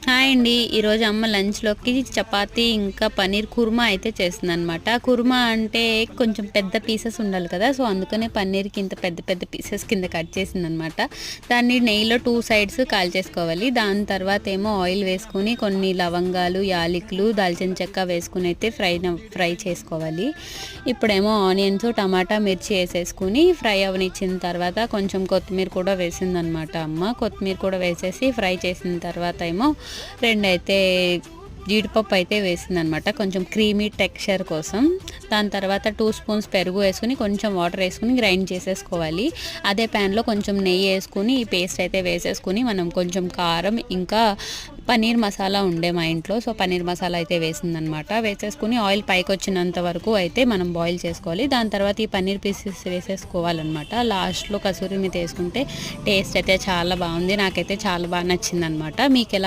Hi అండి. ఈరోజు అమ్మ లంచ్‌లోకి చపాతీ ఇంకా పన్నీర్ కుర్మా అయితే చేస్తుందనమాట. కుర్మా అంటే కొంచెం పెద్ద పీసెస్ ఉండాలి కదా! సో, అందుకనే పన్నీర్‌కి ఇంత పెద్ద పెద్ద పీసెస్ కింద కట్ చేసిందనమాట. దాన్ని నెయ్యిలో 2 సైడ్స్ కాల్చేసుకోవాలి. దాని తర్వాత ఏమో ఆయిల్ వేసుకొని కొన్ని లవంగాలు, యాలకులు, దాల్చిన చెక్క వేసుకొని అయితే ఫ్రై చేసుకోవాలి. ఇప్పుడేమో ఆనియన్స్, టమాటా, మిర్చి వేసేసుకొని ఫ్రై అవ్వనిచ్చిన తర్వాత కొంచెం కొత్తిమీర కూడా వేసిందనమాట అమ్మ. కొత్తిమీర కూడా వేసేసి ఫ్రై చేసిన తర్వాత ఏమో రెండైతే జీడిపప్పు అయితే వేసిందనమాట, కొంచెం క్రీమీ టెక్స్చర్ కోసం. దాని తర్వాత 2 స్పూన్స్ పెరుగు వేసుకుని కొంచెం వాటర్ వేసుకుని గ్రైండ్ చేసేసుకోవాలి. అదే ప్యాన్లో కొంచెం నెయ్యి వేసుకుని ఈ పేస్ట్ అయితే వేసేసుకుని మనం కొంచెం కారం ఇంకా పన్నీర్ మసాలా ఉండే మా ఇంట్లో, సో పన్నీర్ మసాలా అయితే వేసిందనమాట. వేసేసుకుని ఆయిల్ పైకి వచ్చినంత వరకు అయితే మనం బాయిల్ చేసుకోవాలి. దాని తర్వాత ఈ పన్నీర్ పీసెస్ వేసేసుకోవాలన్నమాట. లాస్ట్లో కసూరి మీద వేసుకుంటే టేస్ట్ అయితే చాలా బాగుంది. నాకైతే చాలా బాగా నచ్చిందనమాట. మీకు ఎలా